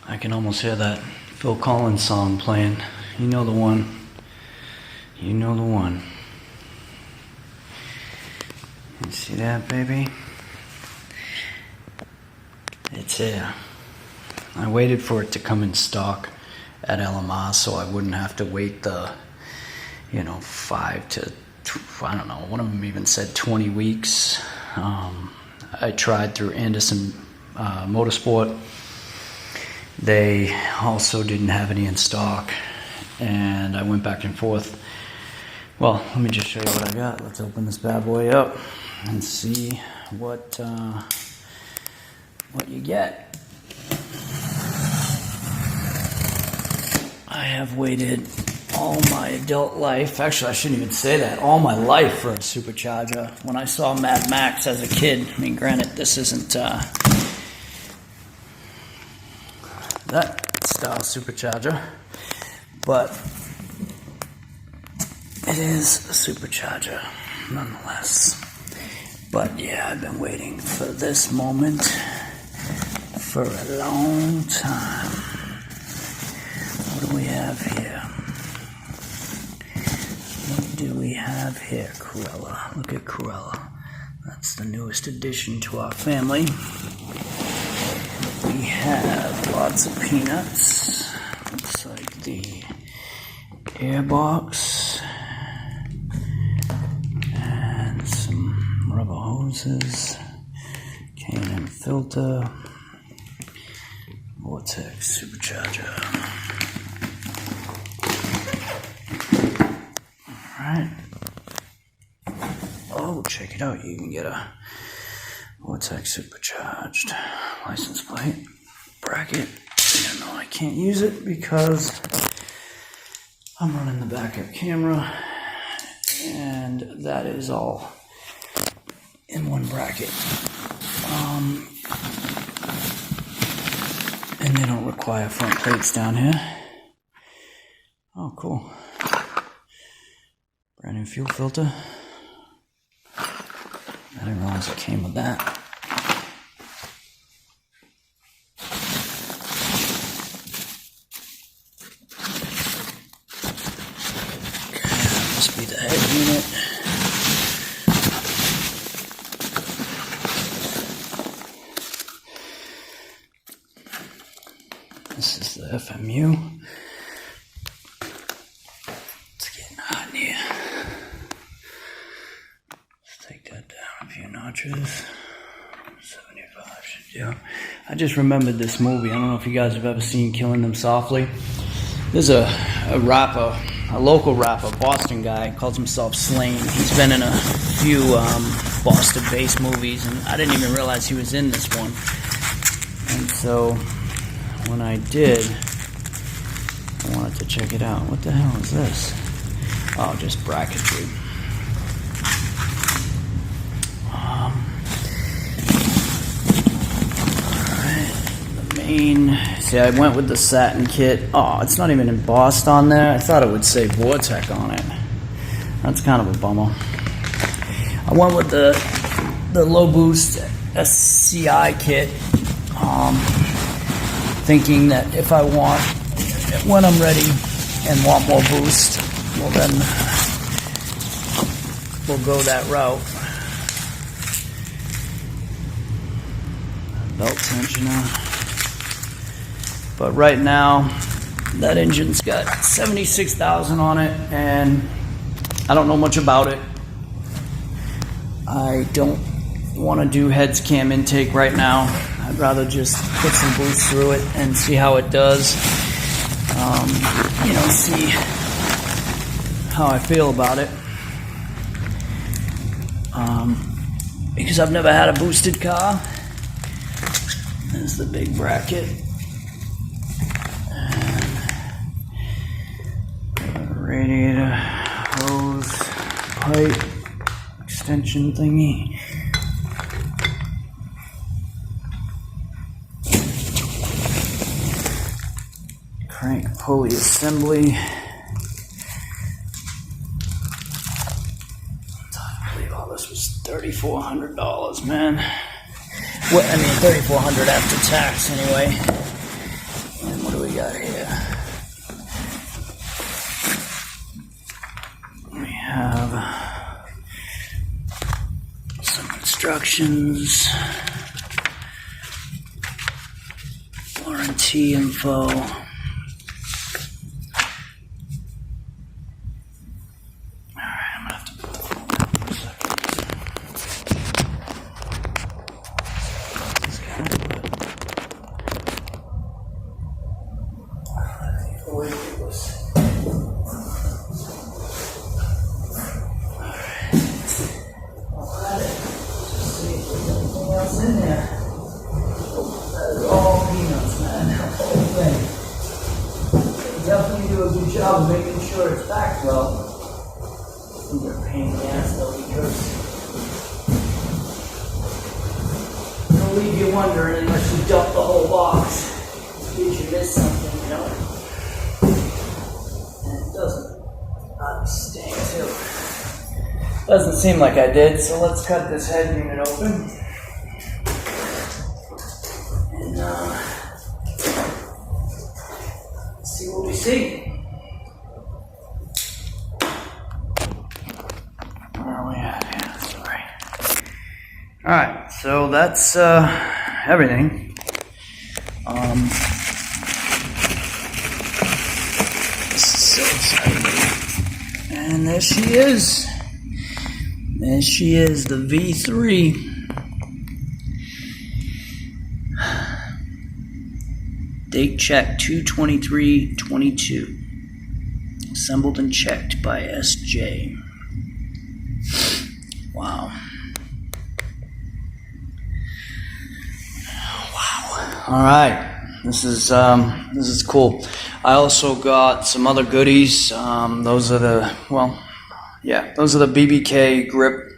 I can almost hear that Phil Collins song playing. You know the one. You know the one. You see that, baby? It's here. I waited for it to come in stock at LMR so I wouldn't have to wait the, 5 to, I don't know, one of them even said 20 weeks. I tried through Anderson Motorsport. They also didn't have any in stock, and I went back and forth. Well, let me just show you what I got. Let's open this bad boy up and see what you get. I have waited all my adult life, actually I shouldn't even say that, all my life for a supercharger. When I saw Mad Max as a kid, I mean, granted, this isn't that style supercharger, but it is a supercharger nonetheless. But yeah, I've been waiting for this moment for a long time. What do we have here? What do we have here? Cruella. Look at Cruella. That's the newest addition to our family. We have lots of peanuts. Looks like the airbox. And some rubber hoses. K&M filter. Vortech supercharger. Alright. Oh, check it out. You can get a Vortech supercharged license plate bracket. Yeah, no, I can't use it because I'm running the backup camera, and that is all in one bracket. And they don't require front plates down here. Oh, cool. Brand new fuel filter. I didn't realize it came with that. Okay, that must be the head unit. This is the FMU. It's getting hot in here. Let's take that down a few notches. 75 should do. I just remembered this movie. I don't know if you guys have ever seen Killing Them Softly. There's a rapper, a local rapper, Boston guy, calls himself Slane. He's been in a few Boston-based movies, and I didn't even realize he was in this one. And so when I did, I wanted to check it out. What the hell is this? Oh, just bracketry. Alright, the main. See, I went with the satin kit. Oh, it's not even embossed on there. I thought it would say Vortech on it. That's kind of a bummer. I went with the low boost SCI kit. Thinking that if I want, when I'm ready and want more boost, well then we'll go that route. Belt tensioner. But right now, that engine's got 76,000 on it, and I don't know much about it. I don't want to do heads cam intake right now. I'd rather just put some boost through it and see how it does. See how I feel about it. Because I've never had a boosted car. There's the big bracket. And radiator, hose, pipe, extension thingy. Crank pulley assembly. I believe all this was $3,400, man. Well, I mean, $3,400 after tax, anyway. What do we got here? We have some instructions, warranty info. In there. That is all peanuts, man. The whole thing. They definitely do a good job of making sure it's backed well. You're a pain in the ass though, because it'll leave you wondering unless you dump the whole box. In case you miss something, you know? And it doesn't. That stink too. Doesn't seem like I did, so let's cut this head unit open. See what we see. Where are we at here? Sorry. Alright, so that's everything. This is so exciting. And there she is. There she is, the V3. Date check 2/23/22. Assembled and checked by SJ. Wow. Wow. All right. This is cool. I also got some other goodies. Those are the BBK grip,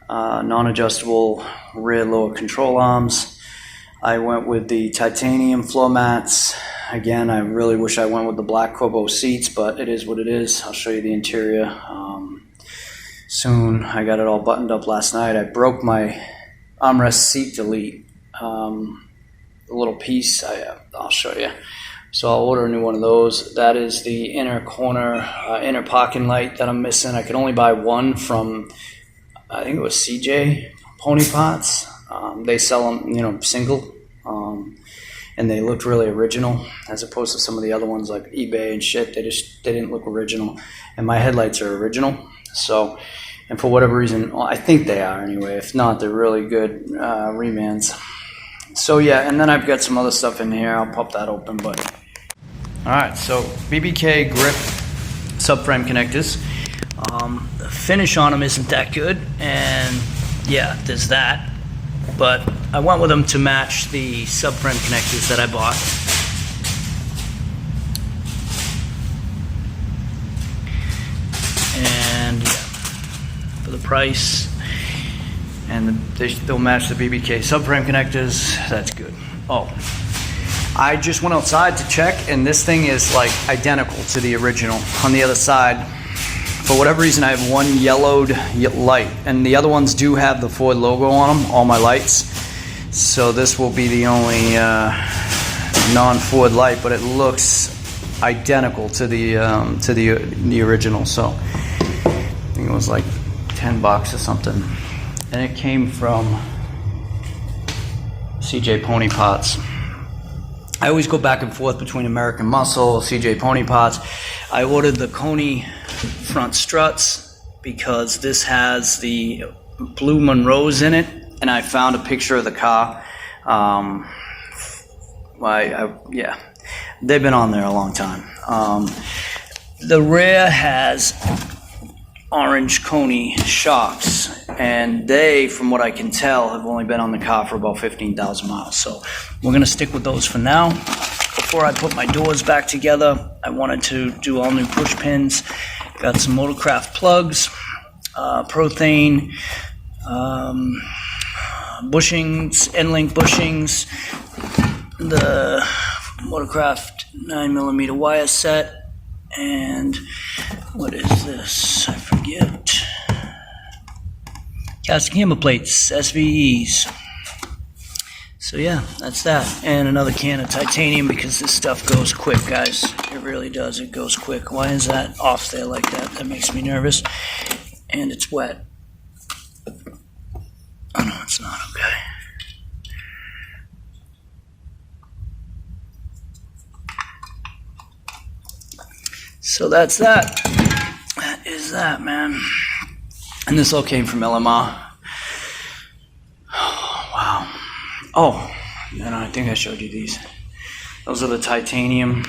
non-adjustable rear lower control arms. I went with the titanium floor mats. Again, I really wish I went with the black Corbo seats, but it is what it is. I'll show you the interior soon. I got it all buttoned up last night. I broke my armrest seat delete. The little piece, I'll show you. So I'll order a new one of those. That is the inner corner, inner parking light that I'm missing. I could only buy one from, I think it was CJ Pony Pots. They sell them, single, and they looked really original as opposed to some of the other ones like eBay and shit. They didn't look original, and my headlights are original. So, and for whatever reason, I think they are anyway. If not, they're really good remans. So yeah, and then I've got some other stuff in here. I'll pop that open, but all right. So BBK grip subframe connectors. The finish on them isn't that good, and yeah, there's that. But I went with them to match the subframe connectors that I bought. And yeah, for the price, and they'll match the BBK subframe connectors. That's good. Oh, I just went outside to check, and this thing is like identical to the original on the other side. For whatever reason, I have one yellowed light, and the other ones do have the Ford logo on them, all my lights. So this will be the only non-Ford light, but it looks identical to the original. So I think it was like $10 or something, and it came from CJ Pony Pots. I always go back and forth between American Muscle, CJ Pony Pots. I ordered the Coney front struts because this has the blue Monroes in it, and I found a picture of the car. Yeah, they've been on there a long time. The rear has orange Coney shocks, and they, from what I can tell, have only been on the car for about 15,000 miles. So we're gonna stick with those for now. Before I put my doors back together, I wanted to do all new push pins. Got some Motorcraft plugs, Prothane, bushings, end-link bushings, the Motorcraft 9mm wire set, and what is this? I forget. Casting hammer plates, SVEs. So yeah, that's that. And another can of titanium because this stuff goes quick, guys. It really does. It goes quick. Why is that off there like that? That makes me nervous. And it's wet. Oh no, it's not. Okay. So that's that. That is that, man. And this all came from LMR. Oh, wow. Oh, and I think I showed you these. Those are the titanium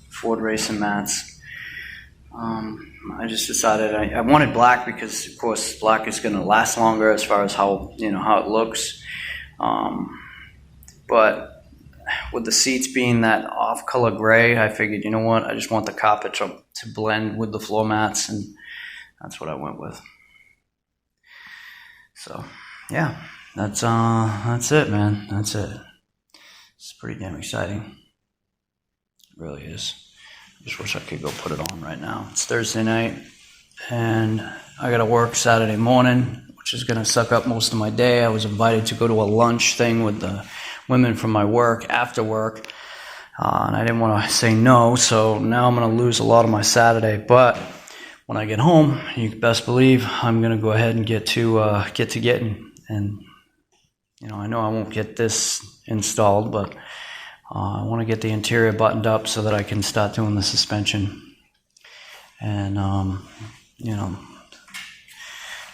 Ford racing mats. I just decided I wanted black because, of course, black is going to last longer as far as how how it looks. But with the seats being that off-color gray, I figured, you know what? I just want the carpet to blend with the floor mats, and that's what I went with. So, yeah, that's it, man. That's it. It's pretty damn exciting. It really is. I just wish I could go put it on right now. It's Thursday night, and I got to work Saturday morning, which is going to suck up most of my day. I was invited to go to a lunch thing with the women from my work after work, and I didn't want to say no, so now I'm going to lose a lot of my Saturday. But when I get home, you can best believe I'm going to go ahead and get to getting. And I know I won't get this installed, but I want to get the interior buttoned up so that I can start doing the suspension and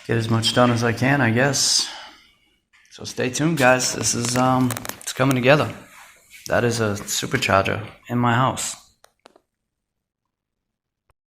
get as much done as I can, I guess. So stay tuned, guys. This is it's coming together. That is a supercharger in my house.